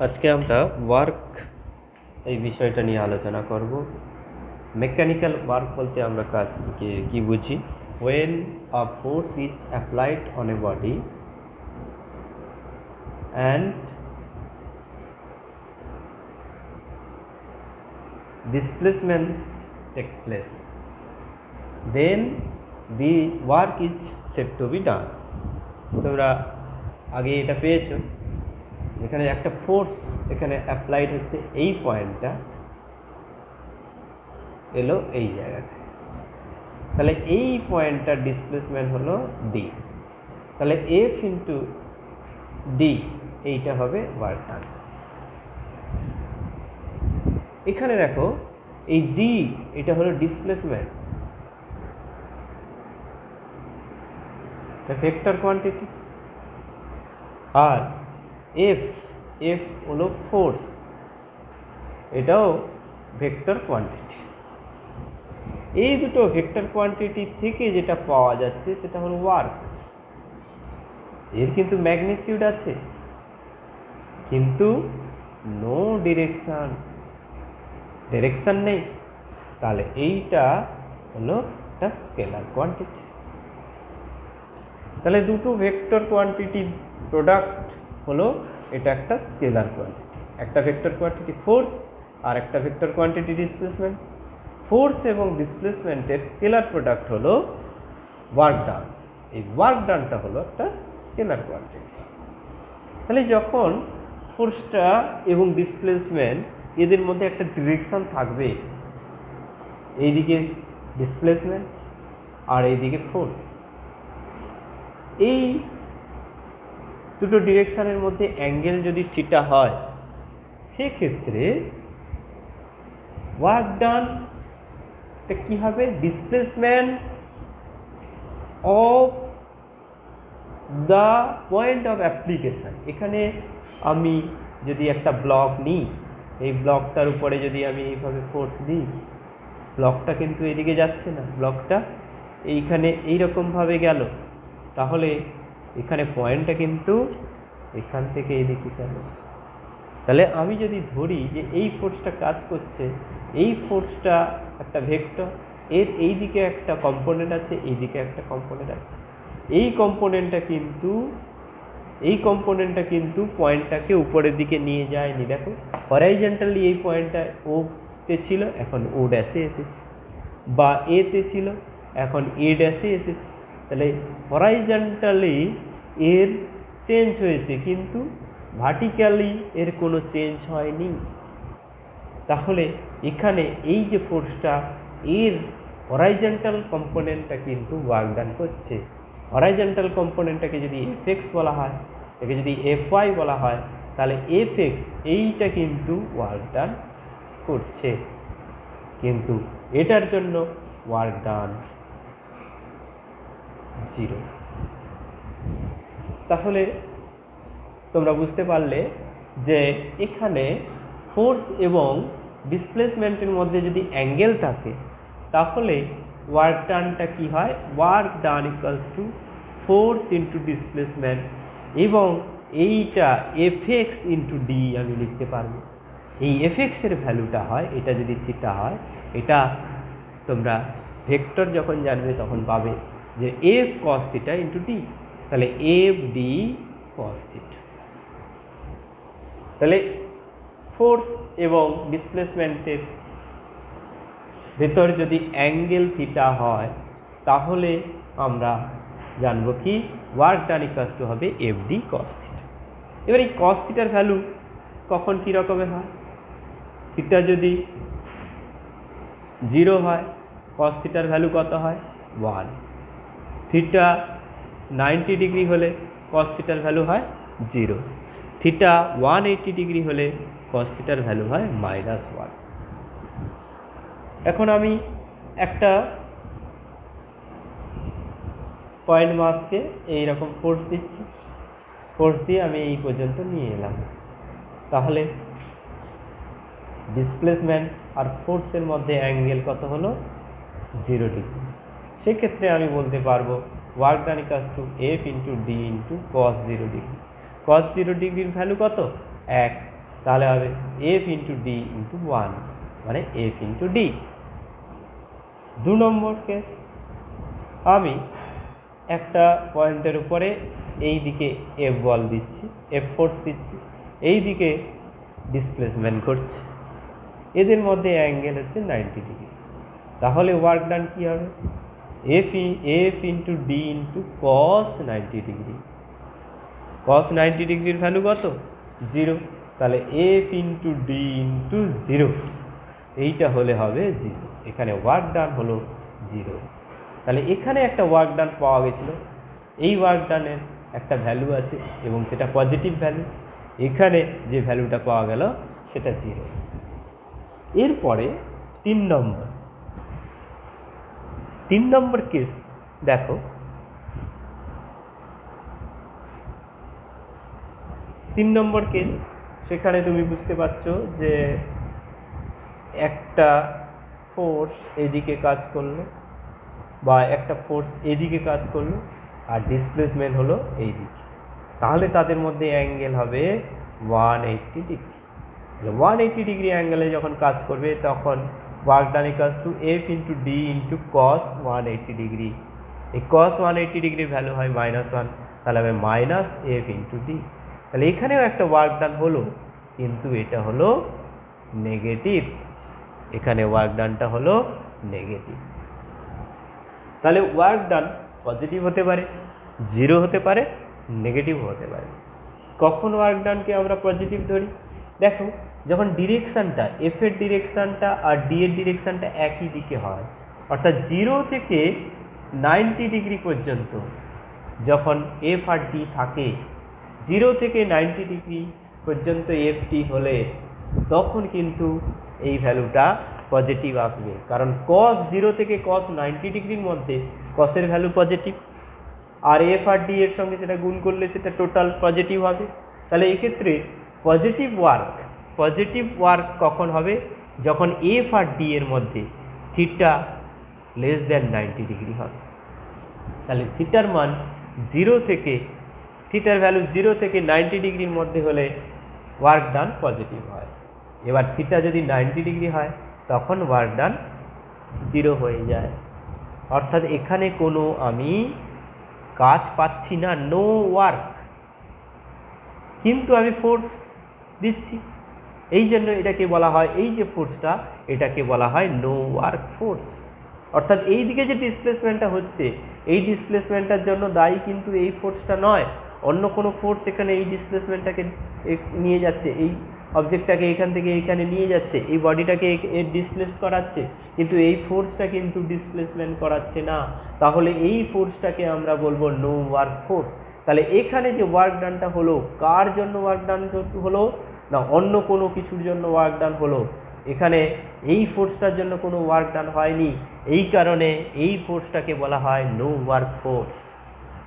আজকে আমরা ওয়ার্ক এই বিষয়টা নিয়ে আলোচনা করব। মেকানিক্যাল ওয়ার্ক বলতে আমরা কাজকে কি বুঝি? when a force is applied on a body and displacement takes place, then the work is said to be done. তোমরা আগে এটা পেয়েছো, এখানে একটা ফোর্স এখানে অ্যাপ্লাইড হচ্ছে, এই পয়েন্টটা এলো এই জায়গাটা, তাহলে এই পয়েন্টটার ডিসপ্লেসমেন্ট হলো ডি, তাহলে এফ ইন্টু ডি এইটা হবে ওয়ার্ক ডান। এখানে দেখো এই ডি এটা হলো ডিসপ্লেসমেন্ট, ভেক্টর কোয়ান্টিটি, আর এফ এফ হলো ফোর্স, এটাও ভেক্টর কোয়ান্টিটি। এই দুটো ভেক্টর কোয়ান্টিটি থেকে যেটা পাওয়া যাচ্ছে সেটা হলো ওয়ার্ক। এর কিন্তু ম্যাগনিটিউড আছে কিন্তু নো ডিরেকশন নেই, তাহলে এইটা হলো একটা স্কেলার কোয়ান্টিটি। তাহলে দুটো ভেক্টর কোয়ান্টিটি প্রোডাক্ট হলো এটা একটা স্কেলার কোয়ান্টিটি, একটা ভেক্টর কোয়ান্টিটি ফোর্স আর একটা ভেক্টর কোয়ান্টিটি ডিসপ্লেসমেন্ট। ফোর্স এবং ডিসপ্লেসমেন্টের স্কেলার প্রোডাক্ট হলো ওয়ার্ক ডান। এই ওয়ার্ক ডানটা হলো একটা স্কেলার কোয়ান্টিটি। তাহলে যখন ফোর্সটা এবং ডিসপ্লেসমেন্ট এদের মধ্যে একটা ডিরেকশন থাকবে, এইদিকে ডিসপ্লেসমেন্ট আর এইদিকে ফোর্স, এই দুটো ডিরেকশনের মধ্যে অ্যাঙ্গেল যদি থিটা হয়, সেক্ষেত্রে ওয়ার্ক ডান কি হবে? Displacement of the point of application. এখানে আমি যদি একটা ব্লক নিই, এই ব্লকটার উপরে যদি আমি এইভাবে ফোর্স দিই, ব্লকটা কিন্তু এদিকে যাচ্ছে না, ব্লকটা এইখানে এইরকমভাবে গেল, তাহলে এখানে পয়েন্টটা কিন্তু এখান থেকে এইদিকে গেল। তাহলে আমি যদি ধরি যে এই ফোর্সটা কাজ করছে, এই ফোর্সটা একটা ভেক্টর, এর এই দিকে একটা কম্পোনেন্ট আছে, এই দিকে একটা কম্পোনেন্ট আছে, এই কম্পোনেন্টটা কিন্তু পয়েন্টটাকে উপরের দিকে নিয়ে যায়নি। দেখো হরাইজন্টালি এই পয়েন্টটা ও তে ছিল, এখন ও ড্যাশে এসেছে, বা এ তে ছিল, এখন এ ড্যাশে এসেছে। তাহলে হরাইজন্টালি এর চেঞ্জ হয়েছে কিন্তু ভার্টিক্যালি এর কোনো চেঞ্জ হয়নি। তাহলে এখানে এই যে ফোর্সটা, এর হরাইজন্টাল কম্পোনেন্টটা কিন্তু ওয়ার্ক ডান করছে। হরাইজন্টাল কম্পোনেন্টটাকে যদি এফএক্স বলা হয়, একে যদি এফওয়াই বলা হয়, তাহলে এফএক্স এইটা কিন্তু ওয়ার্ক ডান করছে, কিন্তু এটার জন্য ওয়ার্ক ডান 0। তাহলে তোমরা বুঝতে পারলে যে এখানে ফোর্স এবং ডিসপ্লেসমেন্টের মধ্যে যদি অ্যাঙ্গেল থাকে, তাহলে ওয়ার্ক ডানটা কি হয়? Work done equals to force into displacement, এবং এইটা এফএক্স ইন্টু ডি আমি লিখতে পারবো। এই এফএক্সের ভ্যালুটা হয়, এটা যদি থিটা হয়, এটা তোমরা ভেক্টর যখন জানবে তখন পাবে যে F cos theta into D, তাহলে এফ ডি কস থিটা। তাহলে ফোর্স এবং ডিসপ্লেসমেন্টের ভেতর যদি অ্যাঙ্গেল থিটা হয়, তাহলে আমরা জানবো কি? ওয়ার্ক ডান ইকুয়ালস টু হবে এফ ডি কস থিটা। এবার এই কস থিটার ভ্যালু কখন কী রকমের হয়? থিটা যদি 0 হয়, কস থিটার ভ্যালু কত হয়? 1। থিটা 90 ডিগ্রি হলে কস থিটার ভ্যালু হয় 0। থিটা 180 ডিগ্রি হলে কস থিটার ভ্যালু হয় -1। এখন আমি একটা পয়েন্ট মাসকে এইরকম ফোর্স দিচ্ছি, ফোর্স দিয়ে আমি এই পর্যন্ত নিয়ে এলাম, তাহলে ডিসপ্লেসমেন্ট আর ফোর্সের মধ্যে অ্যাঙ্গেল কত হলো? 0 ডিগ্রি। সেক্ষেত্রে আমি বলতে পারবো work done equals to F into D into cos 0 degree. Cos 0 ডিগ্রির ভ্যালু কত? 1। তাহলে হবে এফ ইন্টু ডি ইন্টু 1 মানে এফ ইন্টু ডি। 2 নম্বর কেস, আমি একটা পয়েন্টের উপরে এই দিকে এফ বল দিচ্ছি, এফ ফোর্স দিচ্ছি, এই দিকে ডিসপ্লেসমেন্ট ঘটছে, এদের মধ্যে অ্যাঙ্গেল হচ্ছে 90 ডিগ্রি। তাহলে ওয়ার্ক ডান কী হবে? F into D into cos 90 degree. Cos 90 ডিগ্রির ভ্যালু কত? 0। তাহলে এফ ইন্টু ডি ইন্টু 0, এইটা হলে হবে 0। এখানে ওয়ার্ক ডান হলো 0। তাহলে এখানে একটা ওয়ার্ক ডান পাওয়া গেছিলো, এই ওয়ার্ক ডানের একটা ভ্যালু আছে এবং সেটা পজিটিভ ভ্যালু। এখানে যে ভ্যালুটা পাওয়া গেল সেটা 0। এরপরে 3 নম্বর কেস দেখো, 3 নম্বর কেস, সেখানে তুমি বুঝতে পারছো যে একটা ফোর্স এদিকে কাজ করলো বা একটা ফোর্স এদিকে কাজ করলো আর ডিসপ্লেসমেন্ট হলো এই দিকে, তাহলে তাদের মধ্যে অ্যাঙ্গেল হবে 180 ডিগ্রি। 180 ডিগ্রি অ্যাঙ্গেলে যখন কাজ করবে তখন work done equals to F into D into cos 180 degree. এই কস 180 ডিগ্রির ভ্যালু হয় -1, তাহলে হবে মাইনাস এফ ইন্টু ডি। তাহলে এখানেও একটা ওয়ার্ক ডান হলো, কিন্তু এটা হলো নেগেটিভ। এখানে ওয়ার্ক ডানটা হলো নেগেটিভ। তাহলে ওয়ার্ক ডান পজিটিভ হতে পারে, 0 হতে পারে, নেগেটিভ হতে পারে। কখন ওয়ার্ক ডানকে আমরা পজিটিভ ধরি? দেখো, যখন ডিরেকশানটা এফ এর ডিরেকশানটা আর ডি এর ডিরেকশানটা একই দিকে হয়, অর্থাৎ 0 থেকে 90 ডিগ্রি পর্যন্ত যখন এফ আর ডি থাকে, 0 থেকে 90 ডিগ্রি পর্যন্ত এফটি হলে তখন কিন্তু এই ভ্যালুটা পজিটিভ আসবে, কারণ কস 0 থেকে কস 90 ডিগ্রির মধ্যে কসের ভ্যালু পজিটিভ, আর এফ আর ডি এর সঙ্গে সেটা গুণ করলে সেটা টোটাল পজিটিভ হবে। তাহলে এক্ষেত্রে পজিটিভ ওয়ার্ক কখন হবে? যখন এফ আর ডি এর মধ্যে থিটা লেস দ্যান 90 ডিগ্রি হবে। তাহলে থিটার মান 0 থেকে, থিটার ভ্যালু 0 থেকে 90 ডিগ্রির মধ্যে হলে ওয়ার্ক ডান পজিটিভ হয়। এবার থিটা যদি 90 ডিগ্রি হয় তখন ওয়ার্ক ডান 0 হয়ে যায়। অর্থাৎ এখানে কোনো আমি কাজ পাচ্ছি না, নো ওয়ার্ক, কিন্তু আমি ফোর্স দিচ্ছি, এই জন্য এটাকে বলা হয়, এই যে ফোর্সটা এটাকে বলা হয় নো ওয়ার্ক ফোর্স। অর্থাৎ এই দিকে যে ডিসপ্লেসমেন্টটা হচ্ছে, এই ডিসপ্লেসমেন্টটার জন্য দায়ী কিন্তু এই ফোর্সটা নয়, অন্য কোনো ফোর্স এখানে এই ডিসপ্লেসমেন্টটাকে নিয়ে যাচ্ছে, এই অবজেক্টটাকে এখান থেকে এখানে নিয়ে যাচ্ছে, এই বডিটাকে এর ডিসপ্লেস করাচ্ছে, কিন্তু এই ফোর্সটা কিন্তু ডিসপ্লেসমেন্ট করাচ্ছে না। তাহলে এই ফোর্সটাকে আমরা বলবো নো ওয়ার্ক ফোর্স। তাহলে এখানে যে ওয়ার্ক ডানটা হলো, কার জন্য ওয়ার্ক ডান হলো? না, অন্য কোনো কিছুর জন্য ওয়ার্ক ডান হলো। এখানে এই ফোর্সটার জন্য কোনো ওয়ার্ক ডান হয়নি, এই কারণে এই ফোর্সটাকে বলা হয় নো ওয়ার্ক ফোর্স।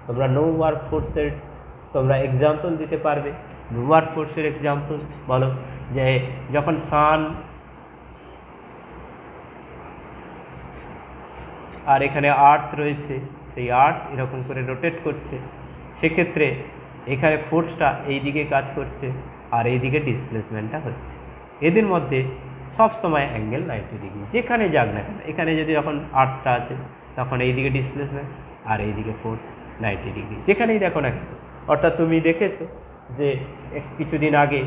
তোমরা নো ওয়ার্ক ফোর্সের তোমরা এক্সাম্পল দিতে পারবে? নো ওয়ার্ক ফোর্সের এক্সাম্পল বলো, যে যখন সান আর এখানে আর্থ রয়েছে, সেই আর্থ এরকম করে রোটেট করছে, সেক্ষেত্রে এখানে ফোর্সটা এই দিকে কাজ করছে আর এই দিকে ডিসপ্লেসমেন্টটা হচ্ছে, এদের মধ্যে সব সময় অ্যাঙ্গেল 90 ডিগ্রি, যেখানে যাক না কেন। এখানে যদি যখন আর্থটা আছে তখন এই দিকে ডিসপ্লেসমেন্ট আর এই দিকে ফোর্স 90 ডিগ্রি, যেখানেই দেখো না কেন। অর্থাৎ তুমি দেখেছো যে কিছুদিন আগে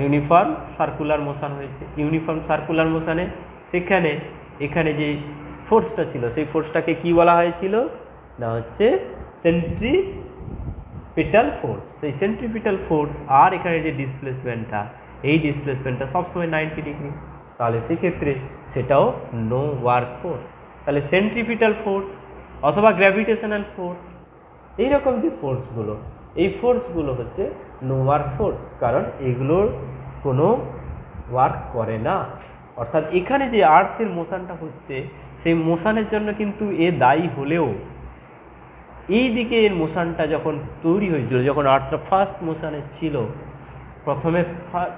ইউনিফর্ম সার্কুলার মোশন হয়েছে, ইউনিফর্ম সার্কুলার মোশনে সেখানে এখানে যে ফোর্সটা ছিল সেই ফোর্সটাকে কি বলা হয়েছিল? না হচ্ছে সেন্ট্রিপিটাল ফোর্স। সেই সেন্ট্রিপিটাল ফোর্স আর এখানে যে ডিসপ্লেসমেন্টটা, এই ডিসপ্লেসমেন্টটা সবসময় 90 ডিগ্রি, তাহলে সেক্ষেত্রে সেটাও নো ওয়ার্ক ফোর্স। তাহলে সেন্ট্রিপিটাল ফোর্স অথবা গ্র্যাভিটেশনাল ফোর্স, এইরকম যে ফোর্সগুলো, এই ফোর্সগুলো হচ্ছে নো ওয়ার্ক ফোর্স, কারণ এগুলোর কোনো ওয়ার্ক করে না। অর্থাৎ এখানে যে আর্থের মোশনটা হচ্ছে, সেই মোশনের জন্য কিন্তু এ দায়ী হলেও এই দিকে এর মোশনটা যখন তৈরি হয়েছিল, যখন আর্থটা ফার্স্ট মোশনে ছিল,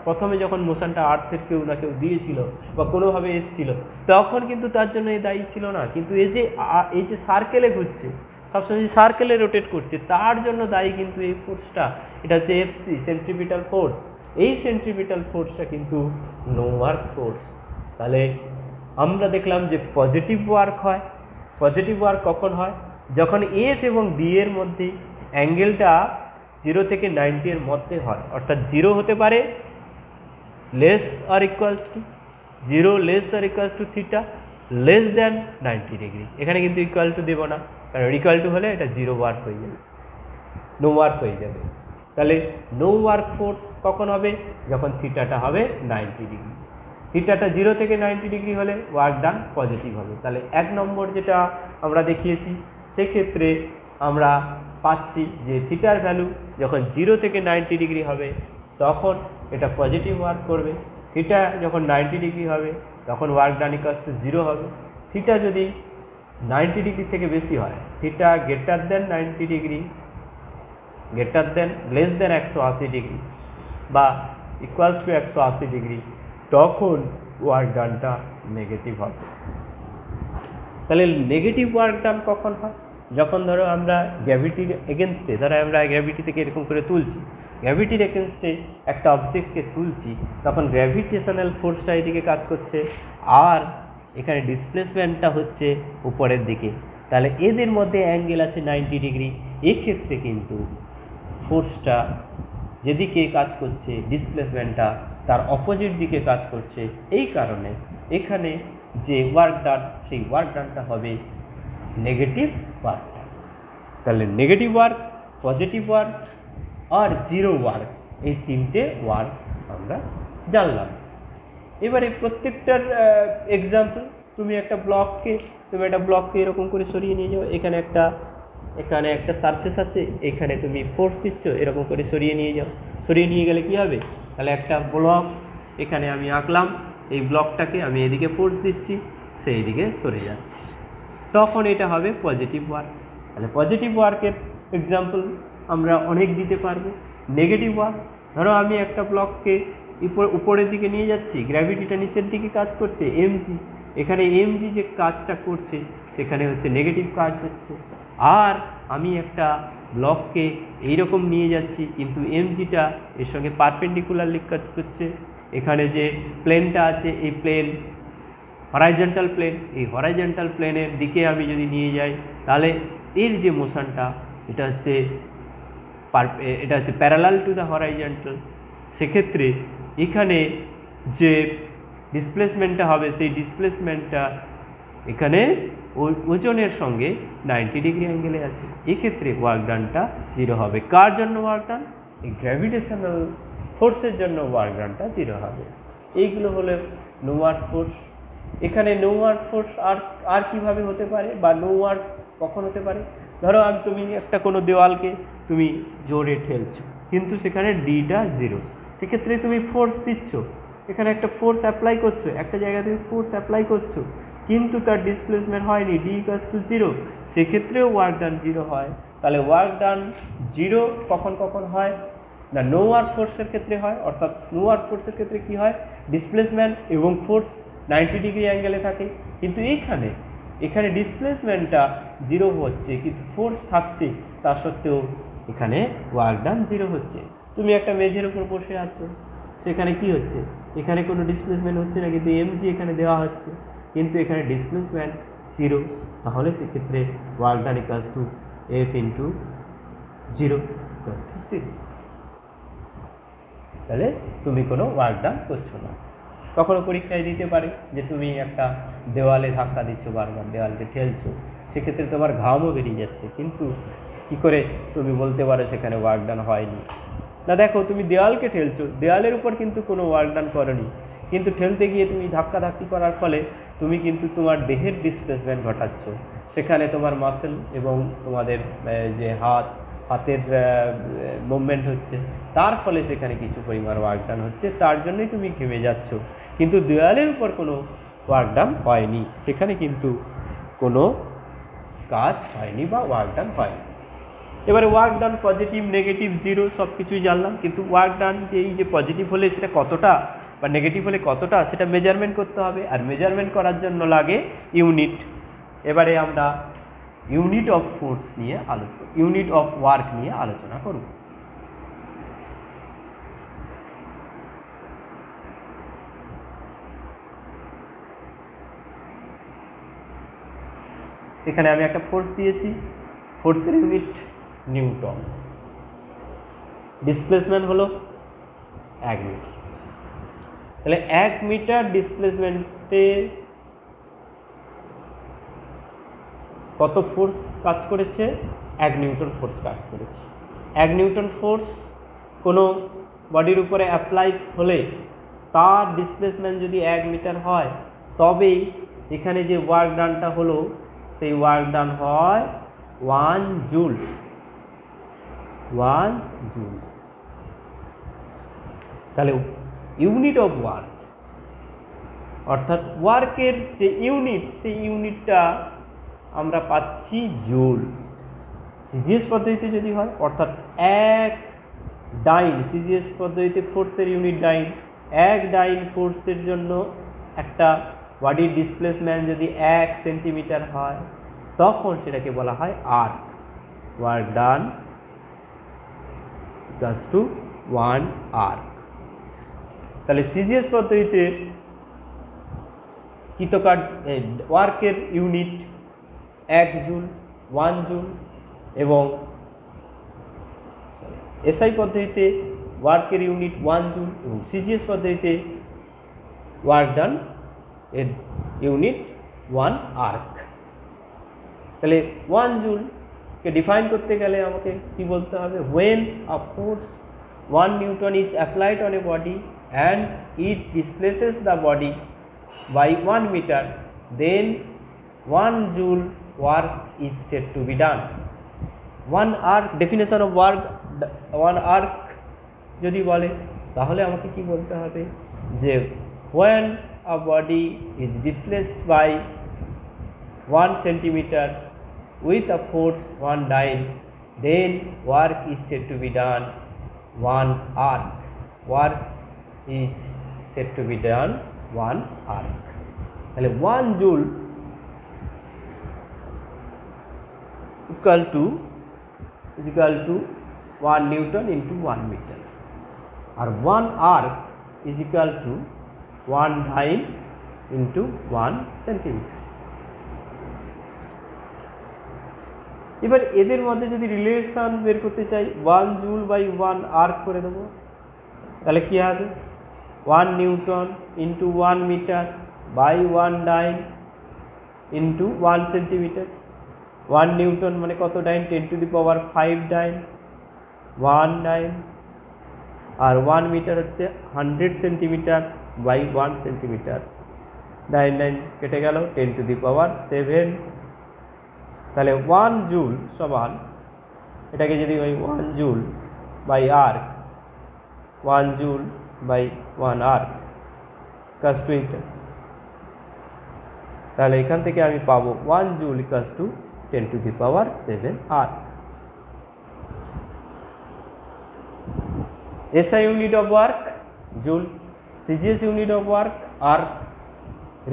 প্রথমে যখন মোশনটা আর্থের কেউ না কেউ দিয়েছিল বা কোনোভাবে এসেছিল, তখন কিন্তু তার জন্য এ দায়ী ছিল না। কিন্তু এই যে সার্কেলে ঘুরছে, সবসময় যে সার্কেলে রোটেট করছে, তার জন্য দায়ী কিন্তু এই ফোর্সটা, এটা হচ্ছে এফসি, সেন্ট্রিপিটাল ফোর্স। এই সেন্ট্রিপিটাল ফোর্সটা কিন্তু নো ওয়ার্ক ফোর্স। তাহলে আমরা দেখলাম যে পজিটিভ ওয়ার্ক হয়। পজিটিভ ওয়ার্ক কখন হয়? যখন এফ এবং ডি এর মধ্যে অ্যাঙ্গেলটা 0 থেকে 90 এর মধ্যে হয়, অর্থাৎ 0 হতে পারে less or equals to 0, less or equals to theta, less than 90 degree. এখানে কিন্তু ইকুয়াল টু দেবো না, কারণ ইকুয়াল টু হলে এটা 0 ওয়ার্ক হয়ে যাবে, নো ওয়ার্ক হয়ে যাবে। তাহলে নো ওয়ার্ক ফোর্স কখন হবে? যখন থিটাটা হবে 90 ডিগ্রি। থিটাটা 0 থেকে 90 ডিগ্রি হলে ওয়ার্ক ডান পজিটিভ হবে। তাহলে 1 নম্বর যেটা আমরা দেখিয়েছি, সেক্ষেত্রে আমরা পাচ্ছি যে থিটার ভ্যালু যখন 0 থেকে 90 ডিগ্রি হবে তখন এটা পজিটিভ ওয়ার্ক করবে। থিটা যখন 90 ডিগ্রি হবে তখন ওয়ার্ক ডান ইকুয়ালস টু 0 হবে। থিটা যদি 90 ডিগ্রি থেকে বেশি হয়, theta greater than 90 degree, greater than less than 180 degree বা ইকুয়ালস টু 180 ডিগ্রি, তখন ওয়ার্ক ডানটা নেগেটিভ হবে। তাহলে নেগেটিভ ওয়ার্ক ডান কখন হয়? যখন ধরো আমরা গ্র্যাভিটির এগেনস্টে, ধরো আমরা গ্র্যাভিটি থেকে এরকম করে তুলছি, গ্র্যাভিটির এগেনস্টে একটা অবজেক্টকে তুলছি, তখন গ্র্যাভিটেশনাল ফোর্সটা এদিকে কাজ করছে আর এখানে ডিসপ্লেসমেন্টটা হচ্ছে উপরের দিকে। তাহলে এদের মধ্যে অ্যাঙ্গেল আছে 90 ডিগ্রি। এক্ষেত্রে কিন্তু ফোর্সটা যেদিকে কাজ করছে, ডিসপ্লেসমেন্টটা তার অপোজিট দিকে কাজ করছে। এই কারণে এখানে যে ওয়ার্ক ডান, সেই ওয়ার্ক ডানটা হবে নেগেটিভ ওয়ার্ক ডান। তাহলে নেগেটিভ ওয়ার্ক, পজিটিভ ওয়ার্ক আর জিরো ওয়ার্ক, এই তিনটে ওয়ার্ক আমরা জানলাম। এবারে প্রত্যেকটার এক্সাম্পল, তুমি একটা ব্লককে এরকম করে সরিয়ে নিয়ে যাও, এখানে একটা সারফেস আছে, এখানে তুমি ফোর্স দিচ্ছ, এরকম করে সরিয়ে নিয়ে যাও। সরিয়ে নিয়ে গেলে কি হবে? তাহলে একটা ব্লক এখানে আমি আঁকলাম, এই ব্লকটাকে আমি এদিকে ফোর্স দিচ্ছি, সেই দিকে সরে যাচ্ছে, তখন এটা হবে পজিটিভ ওয়ার্ক। তাহলে পজিটিভ ওয়ার্কের এক্সাম্পল আমরা অনেক দিতে পারবো। নেগেটিভ ওয়ার্ক, ধরো আমি একটা ব্লককে উপরের দিকে নিয়ে যাচ্ছি, গ্র্যাভিটিটা নিচের দিকে কাজ করছে, এমজি, এখানে এমজি যে কাজটা করছে সেখানে হচ্ছে নেগেটিভ কাজ হচ্ছে। আর আমি একটা ব্লককে এইরকম নিয়ে যাচ্ছি, কিন্তু এমজিটা এর সঙ্গে পারপেন্ডিকুলারলি কাজ করছে। এখানে যে প্লেনটা আছে, এই প্লেন হরাইজন্টাল প্লেন, এই হরাইজন্টাল প্লেনের দিকে আমি যদি নিয়ে যাই, তাহলে এর যে মোশনটা এটা হচ্ছে প্যারালাল টু দ্য হরাইজন্টাল। সেক্ষেত্রে এখানে যে ডিসপ্লেসমেন্টটা হবে, সেই ডিসপ্লেসমেন্টটা এখানে ওজনের সঙ্গে 90 ডিগ্রি অ্যাঙ্গেলে আছে। এক্ষেত্রে ওয়ার্ক ডানটা 0 হবে। কার জন্য ওয়ার্ক ডান? এই গ্র্যাভিটেশনাল ফোর্সের জন্য ওয়ার্ক ডানটা 0 হবে। এইগুলো হলো নো ওয়ার্ক ফোর্স। এখানে নো ওয়ার্ক ফোর্স আর কীভাবে হতে পারে, বা নো ওয়ার্ক কখন হতে পারে? ধরো তুমি একটা কোনো দেওয়ালকে তুমি জোরে ঠেলছো, কিন্তু সেখানে ডিটা 0, সেক্ষেত্রে তুমি ফোর্স দিচ্ছ, এখানে একটা ফোর্স অ্যাপ্লাই করছো, একটা জায়গায় তুমি ফোর্স অ্যাপ্লাই করছো, কিন্তু তার ডিসপ্লেসমেন্ট হয়নি, ডি ইকুয়ালস টু 0, সেক্ষেত্রেও ওয়ার্ক ডান 0 হয়। তাহলে ওয়ার্ক ডান 0 কখন হয় না? নো ওয়ার্ক ফোর্সের ক্ষেত্রে হয়। অর্থাৎ নো ওয়ার্ক ফোর্সের ক্ষেত্রে কি হয়? ডিসপ্লেসমেন্ট এবং ফোর্স 90 ডিগ্রি অ্যাঙ্গেলে থাকে, কিন্তু এখানে ডিসপ্লেসমেন্টটা 0 হচ্ছে, কিন্তু ফোর্স থাকছে, তা সত্ত্বেও এখানে ওয়ার্ক ডান 0 হচ্ছে। তুমি একটা মেঝের উপর বসে আছো, সেখানে কি হচ্ছে? এখানে কোনো ডিসপ্লেসমেন্ট হচ্ছে না, কিন্তু এমজি এখানে দেওয়া হচ্ছে, কিন্তু এখানে ডিসপ্লেসমেন্ট 0, তাহলে সেক্ষেত্রে work done equals to F into 0 equals to 0। তাহলে তুমি কোনো ওয়ার্ক ডান করছো না। কখনো পরীক্ষায় দিতে পারে যে তুমি একটা দেওয়ালে ধাক্কা দিচ্ছ, বারবার দেওয়ালকে ঠেলছো, সেক্ষেত্রে তোমার ঘামও বেরিয়ে যাচ্ছে, কিন্তু কি করে তুমি বলতে পারো সেখানে ওয়ার্ক ডান হয়নি? না, দেখো তুমি দেওয়ালকে ঠেলছো, দেওয়ালের উপর কিন্তু কোনো ওয়ার্ক ডান করনি, কিন্তু ঠেলতে গিয়ে তুমি ধাক্কাধাক্কি করার ফলে তুমি কিন্তু তোমার দেহের ডিসপ্লেসমেন্ট ঘটাচ্ছ, সেখানে তোমার মাসেল এবং তোমাদের যে হাতের মুভমেন্ট হচ্ছে, তার ফলে সেখানে কিছু পরিমাণ ওয়ার্ক ডান হচ্ছে, তার জন্যই তুমি ঘেমে যাচ্ছ, কিন্তু দেওয়ালের উপর কোনো ওয়ার্ক ডান হয়নি, সেখানে কিন্তু কোনো কাজ হয়নি বা ওয়ার্ক ডান হয়নি। এবারে ওয়ার্ক ডান পজিটিভ, নেগেটিভ, 0 সব কিছুই জানলাম, কিন্তু ওয়ার্ক ডান যে পজিটিভ হলে সেটা কতটা বা নেগেটিভ হলে কতটা, সেটা মেজারমেন্ট করতে হবে, আর মেজারমেন্ট করার জন্য লাগে ইউনিট। এবারে আমরা ইউনিট অফ ফোর্স নিয়ে ইউনিট অফ ওয়ার্ক নিয়ে আলোচনা করব। এখানে আমি একটা ফোর্স দিয়েছি, ফোর্সের ইউনিট নিউটন, ডিসপ্লেসমেন্ট হলো 1 মিটার। তাহলে 1 মিটার ডিসপ্লেসমেন্টে কত ফোর্স কাজ করেছে? 1 নিউটন ফোর্স কাজ করেছে। 1 নিউটন ফোর্স কোনো বডির উপরে অ্যাপ্লাই হলে তার ডিসপ্লেসমেন্ট যদি 1 মিটার হয়, তবেই এখানে যে ওয়ার্ক ডানটা হলো সেই ওয়ার্ক ডান হয় 1 জুল। 1 জুল। তাহলে ইউনিট অফ ওয়ার্ক, অর্থাৎ ওয়ার্কের যে ইউনিট, সেই ইউনিটটা আমরা পাচ্ছি জুল। সিজিএস পদ্ধতিতে যদি হয়, অর্থাৎ 1 ডাইন, সিজিএস পদ্ধতিতে ফোর্সের ইউনিট ডাইন, 1 ডাইন ফোর্সের জন্য একটা বডির ডিসপ্লেসমেন্ট যদি 1 সেন্টিমিটার হয়, তখন সেটাকে বলা হয় erg. Work done equals to 1 erg. তাহলে সিজিএস পদ্ধতিতে কৃতকার্য ওয়ার্কের ইউনিট 1 জুল, 1 জুল, এবং এসআই পদ্ধতিতে ওয়ার্কের ইউনিট 1 জুল, এবং সিজিএস পদ্ধতিতে ওয়ার্ক ডান এর ইউনিট 1 আর্ক। তাহলে 1 জুলকে ডিফাইন করতে গেলে আমাকে কি বলতে হবে? when a force 1 Newton is applied on a body and it displaces the body by 1 meter, then 1 joule work is said to be done. 1 arc, definition of work, 1 arc যদি বলে তাহলে আমাকে কি বলতে হবে? যে when a body is displaced by 1 centimeter with a force 1 dyne, then work is said to be done 1 arc. Work is said to be done 1 arc. তাহলে 1 joule equal to 1 newton into 1 metre, আর 1 erg is equal to 1 dyne into 1 centimetre. এবার এদের মধ্যে যদি relation বের করতে চাই, 1 joule by 1 arc করে দেবো, তাহলে কি হবে? 1 newton into 1 metre by 1 dyne into 1 centimetre. 1 newton মানে কত ডাইন? 10 to the power 5 dine, 1 dine. R 1 metre হচ্ছে 100 সেন্টিমিটার বাই 1 সেন্টিমিটার। ডাইন ডাইন কেটে গেল, 10 টু দি পাওয়ার 7। তাহলে 1 জুল সমান, এটাকে যদি ওই 1 joule by erg, 1 joule by 1 erg কাজ টু এটা, তাহলে এখান থেকে আমি পাবো 1 joule equals to 10 to the power 7 erg. SI unit of work joule, CGS unit of work arc.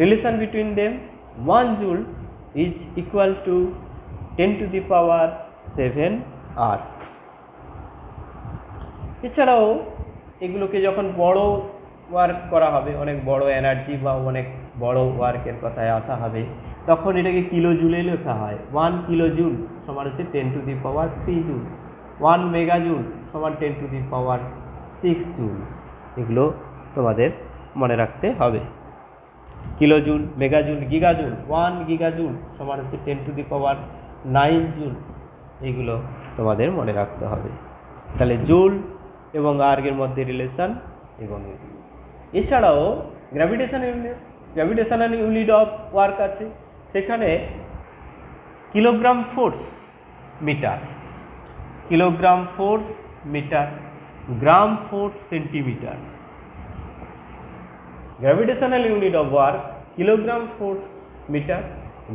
Relation between them, 1 joule is equal to 10 to the power 7 arc. এছাড়াও এগুলোকে যখন বড় ওয়ার্ক করা হবে, অনেক বড় এনার্জি বা অনেক বড় ওয়ার্কের কথায় আসা হবে, তখন এটাকে কিলো জুলে লেখা হয়। 1 কিলো জুল সমান হচ্ছে 10 to the power 3 joule. 1 mega joule সমান 10 টু দি পাওয়ার 6 জুল। এগুলো তোমাদের মনে রাখতে হবে। Kilo joule, mega joule, giga joule. 1 giga joule সমান হচ্ছে 10 টু দি পাওয়ার 9 জুল। এগুলো তোমাদের মনে রাখতে হবে। তাহলে জুল এবং আর্গের মধ্যে রিলেশন। এবং এছাড়াও গ্র্যাভিটেশনাল ইউনিট অফ ওয়ার্ক আছে, সেখানে kilogram force metre, kilogram force metre, gram force centimetre. Gravitational unit of work, kilogram force metre,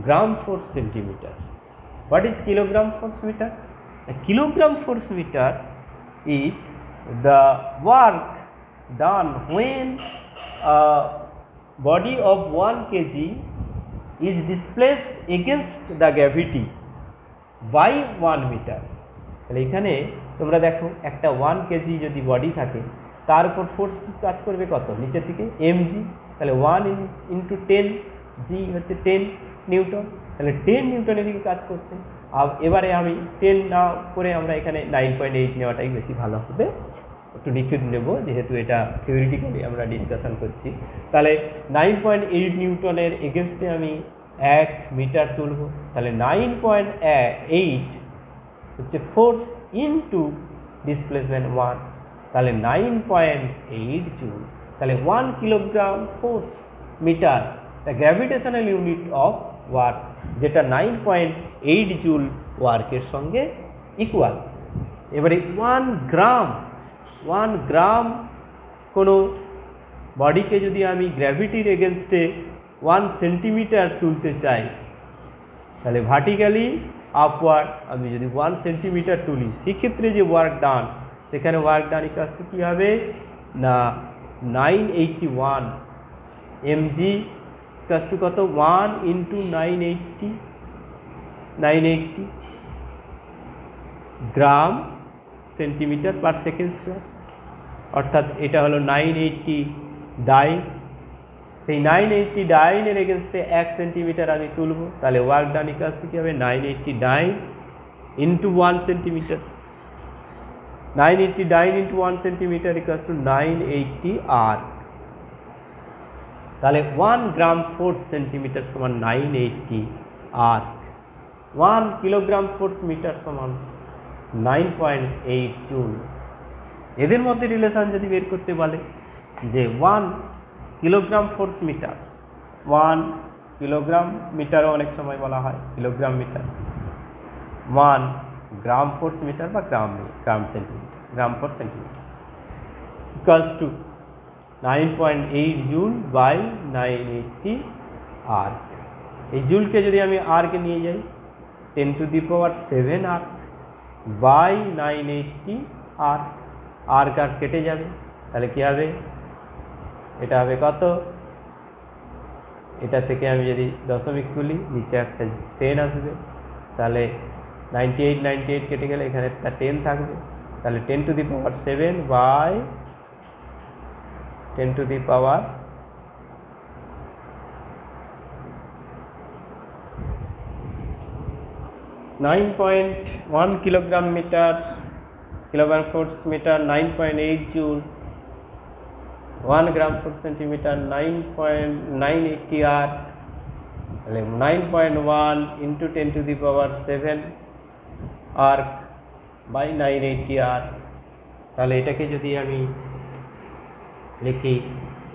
gram force centimetre. What is kilogram force meter? A kilogram force meter is the work done when a body of 1 kg is displaced against the gravity by 1 meter. তাহলে এখানে তোমরা দেখো, একটা 1 KG যদি body থাকে, তার উপর force কাজ করবে কত? নিচের দিকে mg। তাহলে 1 ইন্টু 10, g হচ্ছে 10, নিউটন, তাহলে 10 নিউটন এদিকে কাজ করছে। এবারে আমি 10 না করে আমরা এখানে 9.8 নেওয়াটাই বেশি ভালো হবে, একটু লিখে নেব যেহেতু এটা থিওরিটিক্যালি আমরা ডিসকাশন করছি। তাহলে 9.8 নিউটনের এগেনস্টে আমি 1 মিটার তুলব, তাহলে 9.8 হচ্ছে ফোর্স ইনটু ডিসপ্লেসমেন্ট 1, তাহলে 9.8 জুল, তাহলে 1 kilogram force metre the gravitational unit of work, যেটা 9.8 জুল ওয়ার্কের সঙ্গে ইকুয়াল। এবারে 1 গ্রাম কোনো বডিকে যদি আমি গ্র্যাভিটির এগেনস্টে 1 সেন্টিমিটার তুলতে চাই, তাহলে ভার্টিক্যালি আপওয়ার্ড আমি যদি 1 সেন্টিমিটার তুলি, সেক্ষেত্রে যে ওয়ার্ক ডান, সেখানে ওয়ার্ক ডান ইকুয়ালস টু কী হবে না 981 mg ইকুয়ালস টু কত 1 ইন্টু 980 গ্রাম সেন্টিমিটার পার সেকেন্ড স্কোয়ার, অর্থাৎ এটা হলো 980 ডাইন। সেই 980 ডাইনের এগেনস্টে 1 সেন্টিমিটার আমি তুলব, তাহলে ওয়ার্ক ডান ইকুয়ালস টু কী হবে 980 dyne into 1 centimetre, 980 dyne into 1 centimetre equals to 980 erg. তাহলে 1 গ্রাম ফোর্স সেন্টিমিটার সমান 980 আর্ক, 1 কিলোগ্রাম ফোর্স মিটার সমান 9.8 জুল। এদের মধ্যে রিলেশন যদি বের করতে বলে যে 1 কিলোগ্রাম ফোর্স মিটার, 1 কিলোগ্রাম মিটারও অনেক সময় বলা হয় kilogram metre, 1 gram force metre বা gram centimetre, gram force centimetre equals to 9.8 joule by 980 erg. এই জুলকে যদি আমি আর্কে নিয়ে যাই 10⁷ আর্ক বাই 980 আর্ক, আর্ক আর কেটে যাবে, তাহলে কী হবে এটা হবে কত, এটা থেকে আমি যদি দশমিক তুলি নিচে একটা 10 আসবে, তাহলে 98 কেটে গেলে এখানে একটা 10 থাকবে, তাহলে 10⁷ by 9.1 kilogram force metre 9.8 joule, 1 gram force centimetre 9.980 erg, তাহলে 9.1 ইন্টু 10⁷ আর্ক বাই 980 আর্ক। তাহলে এটাকে যদি আমি লিখি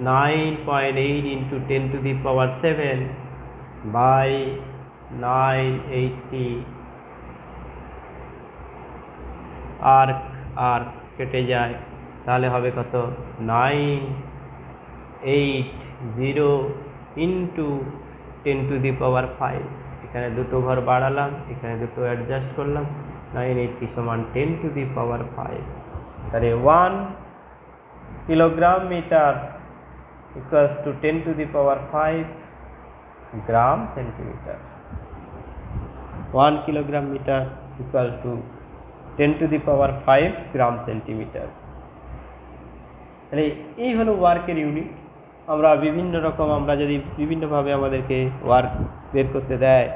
9.8 ইন্টু 10⁷ বাই 980 আর্ক কেটে যায়, তাহলে হবে কত 980 ইন্টু 10⁵, এখানে দুটো ঘর বাড়ালাম, এখানে দুটো অ্যাডজাস্ট করলাম, 980 সমান 10⁵, তাহলে 1 kilogram metre equals to 10⁵ gram centimetre, 1 kilogram metre equal to 10⁵ gram centimetre. তাহলে এই হলো ওয়ার্কের ইউনিট। আমরা বিভিন্ন রকম, আমরা যদি বিভিন্নভাবে আমাদেরকে ওয়ার্ক বের করতে দেয়,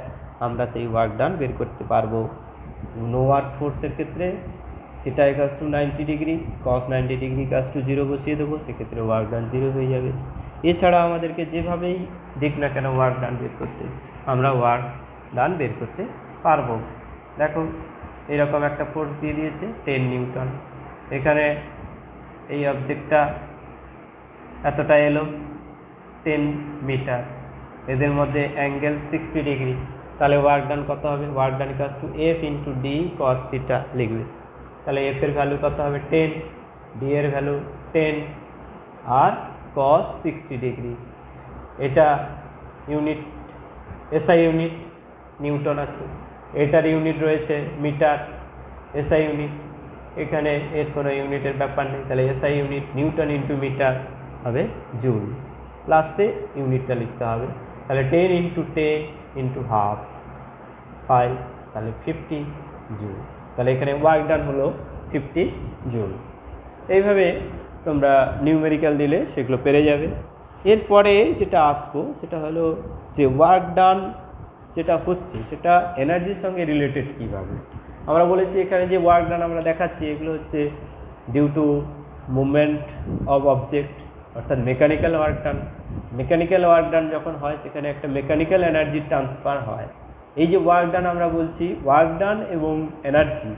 আমরা সেই ওয়ার্ক ডান বের করতে পারবো। নো ওয়ার্ক ফোর্সের ক্ষেত্রে theta equals to 90 degree, cos 90 degree equals to 0 বসিয়ে দেবো, সেক্ষেত্রে ওয়ার্ক ডান 0 হয়ে যাবে। এছাড়া আমাদেরকে যেভাবেই দিক না কেন ওয়ার্ক ডান বের করতে, আমরা ওয়ার্ক ডান বের করতে পারবো। দেখো এইরকম একটা ফোর্স দিয়ে দিয়েছে 10 নিউটন, এখানে এই অবজেক্টটা এতটা এলো 10 মিটার, এদের মধ্যে অ্যাঙ্গেল 60 ডিগ্রি, তাহলে ওয়ার্ক ডান কত হবে, work done equals two F into D cos theta লিখবে, তাহলে এফ এর ভ্যালু কত হবে 10, ডি এর ভ্যালু 10 আর cos 60 ডিগ্রি। এটা ইউনিট এসআই ইউনিট নিউটন আছে, এটার ইউনিট রয়েছে মিটার, এসআই ইউনিট, এখানে এর কোনো ইউনিটের ব্যাপার নেই, তাহলে SI unit newton into metre হবে জুল, লাস্টে ইউনিটটা লিখতে হবে, তাহলে 10 ইন্টু 10 ইন্টু হাফ 5, তাহলে 50 জুল, তাহলে এখানে ওয়ার্ক ডান হলো 50 জুল। এইভাবে তোমরা নিউমেরিক্যাল দিলে সেগুলো পেরে যাবে। এরপরে যেটা আসবো সেটা হলো যে ওয়ার্ক ডান যেটা হচ্ছে সেটা এনার্জির সঙ্গে রিলেটেড কীভাবে। আমরা বলেছি এখানে যে ওয়ার্ক ডান আমরা দেখাচ্ছি এগুলো হচ্ছে due to movement of object, অর্থাৎ mechanical work done. Mechanical work done যখন হয় সেখানে একটা মেকানিক্যাল এনার্জি ট্রান্সফার হয়। এই যে ওয়ার্ক ডান আমরা বলছি, ওয়ার্ক ডান এবং এনার্জি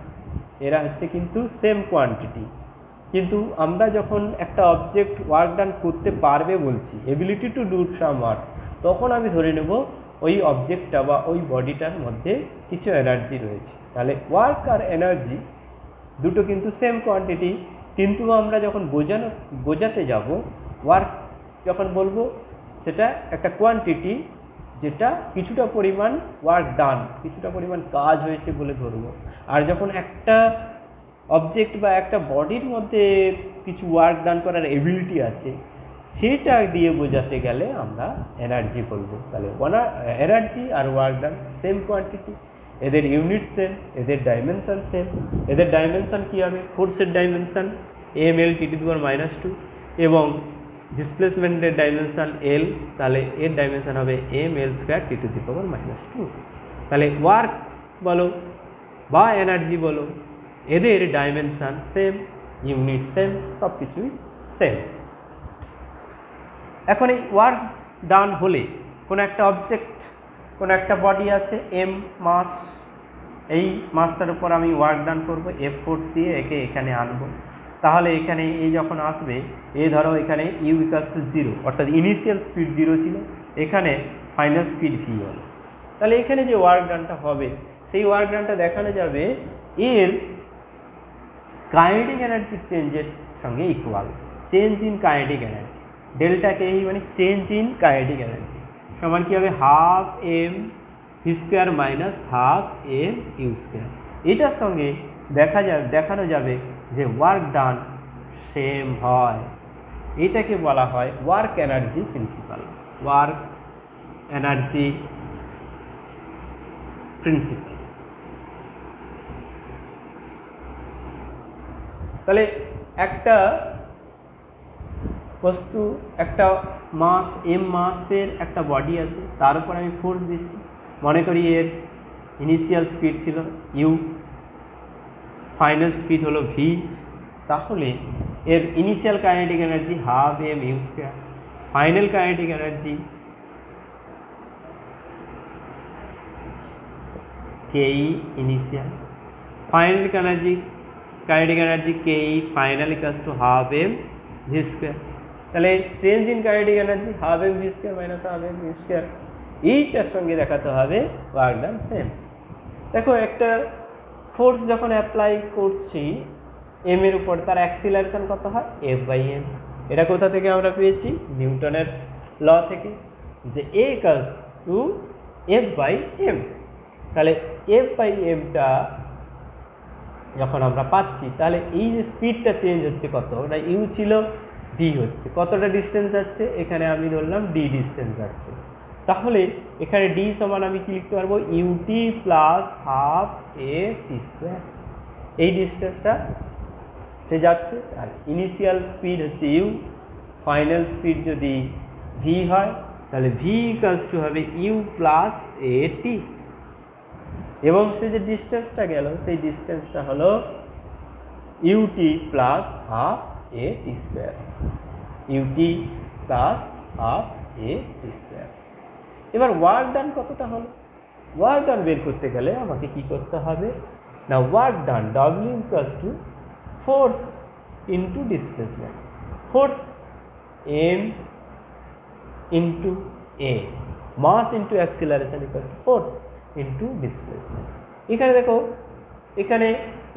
এরা হচ্ছে কিন্তু সেম কোয়ান্টিটি, কিন্তু আমরা যখন একটা অবজেক্ট ওয়ার্ক ডান করতে পারবে বলছি, ability to do some work, তখন আমি ধরে নেব ওই অবজেক্টটা বা ওই বডিটার মধ্যে কিছু এনার্জি রয়েছে। তাহলে ওয়ার্ক আর এনার্জি দুটো কিন্তু সেম কোয়ান্টিটি, কিন্তু আমরা যখন বোঝাতে যাব ওয়ার্ক যখন বলবো সেটা একটা কোয়ান্টিটি যেটা কিছুটা পরিমাণ ওয়ার্ক ডান, কিছুটা পরিমাণ কাজ হয়েছে বলে ধরবো। আর যখন একটা অবজেক্ট বা একটা বডির মধ্যে কিছু ওয়ার্ক ডান করার এবিলিটি আছে সেটা দিয়ে বোঝাতে গেলে আমরা এনার্জি বলবো। তাহলে এনার্জি আর ওয়ার্ক ডান সেম কোয়ান্টিটি, এদের ইউনিট সেম, এদের ডাইমেনশন সেম। এদের ডাইমেনশন কী হবে? ফোর্সের ডাইমেনশন mL(T⁻²) এবং ডিসপ্লেসমেন্টের ডাইমেনশন L, তাহলে এর ডাইমেনশন হবে mL²T⁻²। তাহলে ওয়ার্ক বলো বা এনার্জি বলো, এদের ডাইমেনশন সেম, ইউনিট সেম, সব কিছুই সেম। এখন এই ওয়ার্ক ডান হলে কোনো একটা অবজেক্ট, কোনো একটা বডি আছে এম মাস, এই মাসটার উপর আমি ওয়ার্ক ডান করবো এফ ফোর্স দিয়ে, একে এখানে আনবো। তাহলে এখানে এই যখন আসবে এ ধরো এখানে u=0, অর্থাৎ ইনিশিয়াল স্পিড 0 ছিল, এখানে ফাইনাল স্পিড v হল। তাহলে এখানে যে ওয়ার্ক ডানটা হবে সেই ওয়ার্ক ডানটা দেখানো যাবে এর কাইনেটিক এনার্জির চেঞ্জের সঙ্গে equal. Change in kinetic energy, delta K মানে চেঞ্জ ইন কাইনেটিক এনার্জি সমান কী হবে? ½ m v² - ½ m u²। এটার সঙ্গে দেখানো যাবে যে ওয়ার্ক ডান সেম হয়। এটাকে বলা হয় work energy principal. Work energy principal. তাহলে একটা বস্তু, একটা মাস এম মাসের একটা বডি আছে, তার উপর আমি ফোর্স দিচ্ছি, মনে করি এর ইনিশিয়াল স্পিড ছিল ইউ, ফাইনাল স্পিড হলো ভি, তাহলে এর initial kinetic energy ½ m u², final kinetic energy ke initial, final kinetic energy ke final = ½ m v²। তাহলে change in kinetic energy ½ m v² - ½ m u², এইটার সঙ্গে দেখাতে হবে work done same. দেখো একটা ফোর্স যখন অ্যাপ্লাই করছি এম এর উপর, তার অ্যাক্সিলারেশন কত হয়? F/m। এটা কোথা থেকে আমরা পেয়েছি? নিউটনের ল থেকে, যে a = F/m। তাহলে F/mটা যখন আমরা পাচ্ছি, তাহলে এই যে স্পিডটা চেঞ্জ হচ্ছে কত, ওটা ইউ ছিল ভি হচ্ছে, কতটা ডিস্টেন্স যাচ্ছে, এখানে আমি ধরলাম ডি ডিস্টেন্স যাচ্ছে। তাহলে এখানে ডি সমান আমি কি লিখতে পারবো? ut + ½ at²। এই ডিস্টেন্সটা সে যাচ্ছে, আর ইনিশিয়াল স্পিড হচ্ছে ইউ, ফাইনাল স্পিড যদি ভি হয় তাহলে ভি হবে ইউ + at, এবং সে যে ডিস্টেন্সটা গেল সেই ডিস্টেন্সটা হলো ut + ½ at²। ut + ½ at²। এবার ওয়ার্ক ডান কতটা হলো? ওয়ার্ক ডান বের করতে গেলে আমাকে কি করতে হবে না, work done W = force into displacement, force m into a, mass into acceleration = force into displacement. এখানে দেখো, এখানে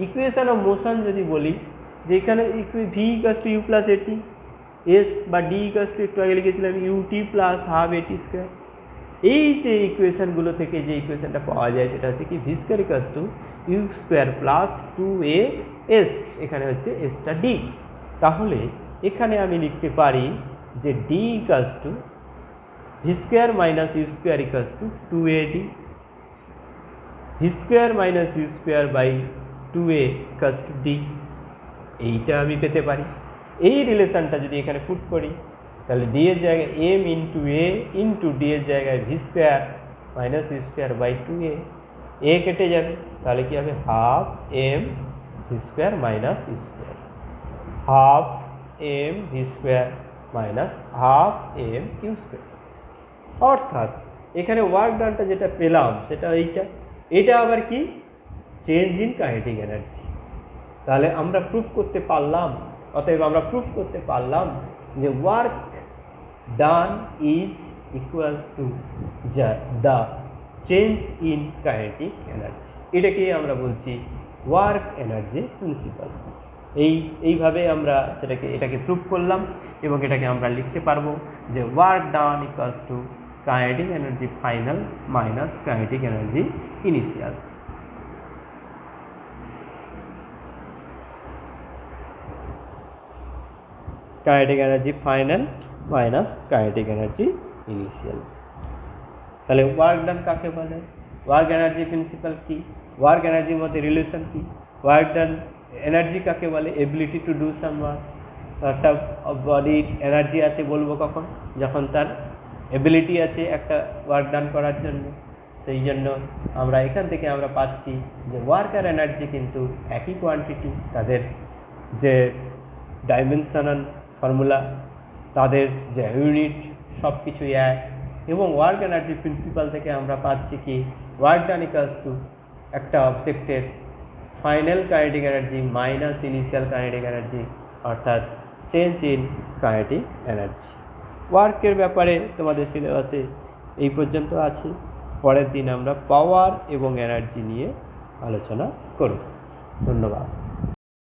ইকুয়েশন অফ মোশন যদি বলি যে এখানে v = u + at, s বা d = একটু আগে লিখেছিলাম ut + ½ at²। এই যে ইকুয়েশনগুলো থেকে যে ইকুয়েশনটা পাওয়া যায় সেটা হচ্ছে কি v² = u² + 2as, এখানে হচ্ছে এসটা d। তাহলে এখানে আমি লিখতে পারি যে d = v² - u² = 2ad, v² - u²/2a = d, এইটা আমি পেতে পারি। এই রিলেশনটা যদি এখানে পুট করি তাহলে d এর জায়গায় m × a × d এর জায়গায় v², minus u square by two A কেটে যাবে, তাহলে কি হবে half m v square minus u square, half m v square minus half m u square. অর্থাৎ এখানে ওয়ার্ক ডানটা যেটা পেলাম সেটা এটা আবার কি চেঞ্জ ইন কাইনেটিক এনার্জি। তাহলে আমরা প্রুফ করতে পারলাম, অতএব আমরা প্রুফ করতে পারলাম যে work done is equal to the change in kinetic energy. এটাকেই আমরা বলছি ওয়ার্ক এনার্জি প্রিন্সিপাল। এইভাবে আমরা এটাকে প্রুফ করলাম এবং এটাকে আমরা লিখতে পারবো যে work done equals two kinetic energy final minus kinetic energy initial. Kinetic energy final minus kinetic energy initial. তাহলে ওয়ার্ক ডান কাকে বলে, ওয়ার্ক এনার্জি প্রিন্সিপাল কি, ওয়ার্ক এনার্জির মধ্যে রিলেশন কি, ওয়ার্ক ডান এনার্জি কাকে বলে, ability to do some work. একটা বডির এনার্জি আছে বলবো কখন, যখন তার এবিলিটি আছে একটা ওয়ার্ক ডান করার জন্য। সেই জন্য আমরা এখান থেকে আমরা পাচ্ছি যে ওয়ার্ক আর এনার্জি কিন্তু একই কোয়ান্টিটি, তাদের যে ডাইমেনশনাল ফর্মুলা, তাদের যে ইউনিট সব কিছুই এক। এবং ওয়ার্ক এনার্জি প্রিন্সিপাল থেকে আমরা পাচ্ছি কি ওয়ার্ক ডান ইকুয়ালস টু একটা অবজেক্টের final kinetic energy minus initial kinetic energy, অর্থাৎ চেঞ্জ ইন কাইনেটিক এনার্জি। ওয়ার্কের ব্যাপারে তোমাদের সিলেবাসে এই পর্যন্ত আছে। পরের দিন আমরা পাওয়ার এবং এনার্জি নিয়ে আলোচনা করব। ধন্যবাদ।